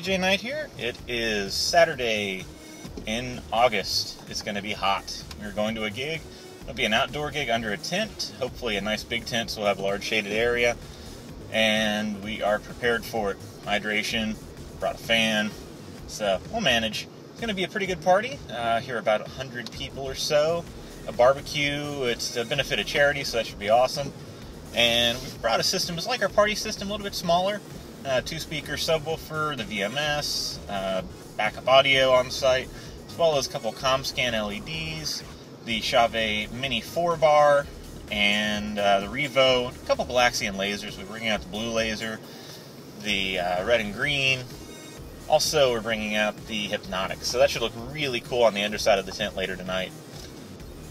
DJ Knight here. It is Saturday in August. It's going to be hot. We're going to a gig. It'll be an outdoor gig under a tent, hopefully a nice big tent so we'll have a large shaded area. And we are prepared for it. Hydration, brought a fan, so we'll manage. It's going to be a pretty good party. Here are about 100 people or so. A barbecue. It's to benefit a charity, so that should be awesome. And we've brought a system. It's like our party system, a little bit smaller. 2-speaker subwoofer, the VMS, backup audio on site, as well as a couple Comscan LEDs, the Chauvet Mini4Bar, and the Revo, a couple Galaxian lasers. We're bringing out the blue laser, the red and green. Also, we're bringing out the Hypnotic. So that should look really cool on the underside of the tent later tonight.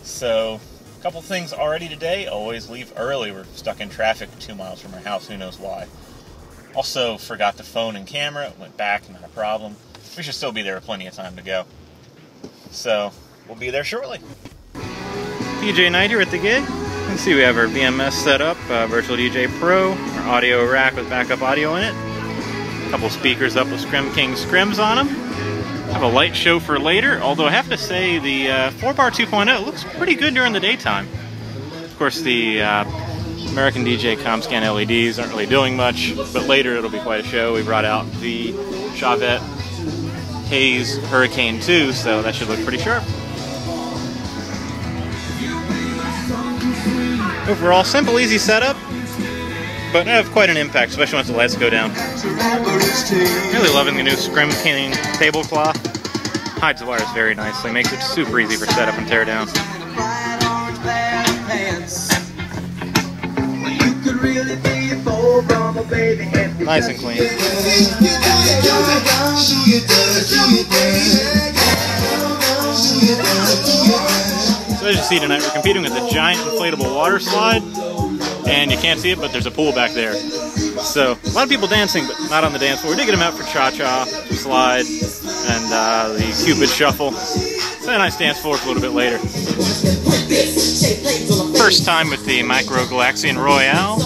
So, a couple things already today. Always leave early. We're stuck in traffic 2 miles from our house. Who knows why. Also, forgot the phone and camera. Went back, not a problem. We should still be there with plenty of time to go. So, we'll be there shortly. DJ Knight here at the gig. You can see we have our VMS set up, Virtual DJ Pro, our audio rack with backup audio in it. A couple speakers up with ScrimKing scrims on them. Have a light show for later, although I have to say the 4Bar 2.0 looks pretty good during the daytime. Of course, the American DJ Comscan LEDs aren't really doing much, but later it'll be quite a show. We brought out the Chauvet Haze Hurricane 2, so that should look pretty sharp. Overall, simple, easy setup, but have quite an impact, especially once the lights go down. Really loving the new ScrimKing tablecloth. Hides the wires very nicely, makes it super easy for setup and tear down. Nice and clean. So as you see tonight, we're competing with a giant inflatable water slide, and you can't see it, but there's a pool back there. So a lot of people dancing, but not on the dance floor. We did get them out for cha-cha, slide, and the Cupid shuffle. So a nice dance floor for a little bit later. First time with the Micro Galaxian Royale,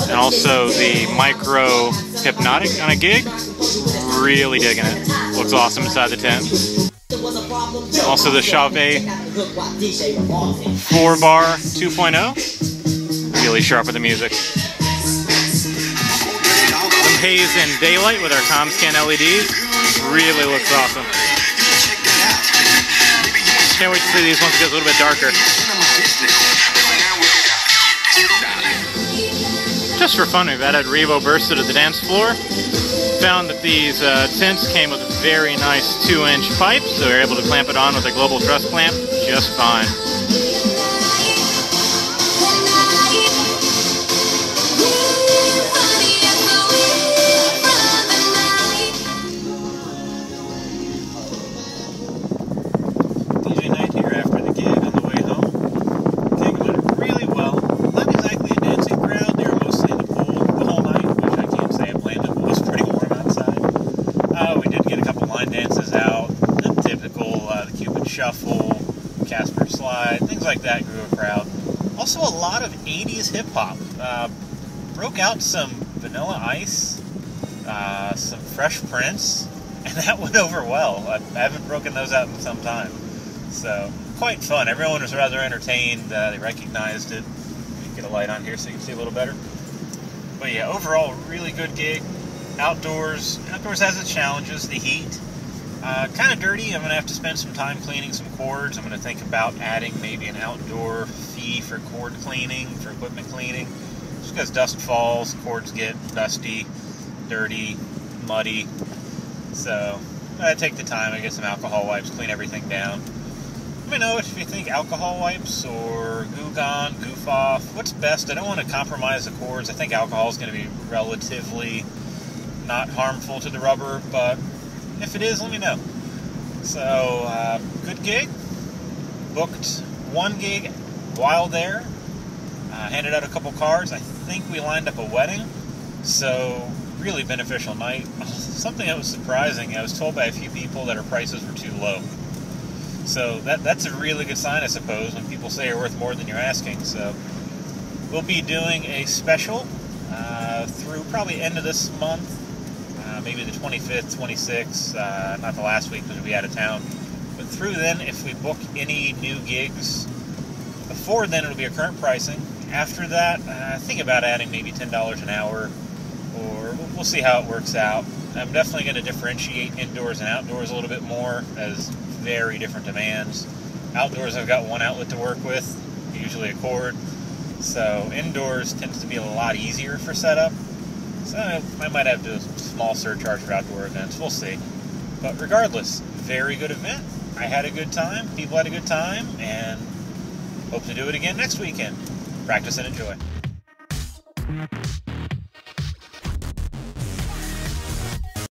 and also the Micro Hypnotic on a gig. Really digging it. Looks awesome inside the tent. Also the Chauvet 4Bar 2.0. Really sharp with the music. Some haze and daylight with our Comscan LEDs. Really looks awesome. Can't wait to see these once it gets a little bit darker. Just for fun, we've added Revo Burst to the dance floor. Found that these tents came with a very nice 2-inch pipe, so we were able to clamp it on with a global truss clamp just fine. DJ Knight here after the gig on the way home. The gig went really well. Not exactly a dancing crowd. They were mostly in the pool the whole night, which I can't say I blamed them. It was pretty warm outside. We did get a couple line dances out. The typical, the Cupid shuffle, Casper slide, things like that grew a crowd. Also a lot of 80s hip-hop. Broke out some Vanilla Ice, some Fresh Prince, and that went over well. I haven't broken those out in some time. So, quite fun. Everyone was rather entertained. They recognized it. Get a light on here so you can see a little better. But yeah, overall, really good gig. Outdoors has its challenges. The heat. Kind of dirty. I'm going to have to spend some time cleaning some cords. I'm going to think about adding maybe an outdoor fee for cord cleaning, for equipment cleaning. Just because dust falls, cords get dusty, dirty, muddy. So, I take the time, I get some alcohol wipes, clean everything down. Let me know if you think alcohol wipes or Goo Gone, Goof Off, what's best? I don't want to compromise the cords. I think alcohol is going to be relatively not harmful to the rubber, but if it is, let me know. So, good gig. Booked one gig while there. Handed out a couple cards. I think we lined up a wedding. So, really beneficial night. Something that was surprising, I was told by a few people that our prices were too low. So that's a really good sign, I suppose, when people say you're worth more than you're asking. So we'll be doing a special through probably end of this month, maybe the 25th, 26th, not the last week because we'll be out of town. But through then, if we book any new gigs, before then it'll be our current pricing. After that, think about adding maybe $10 an hour, or we'll see how it works out. I'm definitely going to differentiate indoors and outdoors a little bit more, as very different demands. Outdoors, I've got one outlet to work with, usually a cord. So indoors tends to be a lot easier for setup. So I might have to do a small surcharge for outdoor events. We'll see. But regardless, very good event. I had a good time. People had a good time, and hope to do it again next weekend. Practice and enjoy.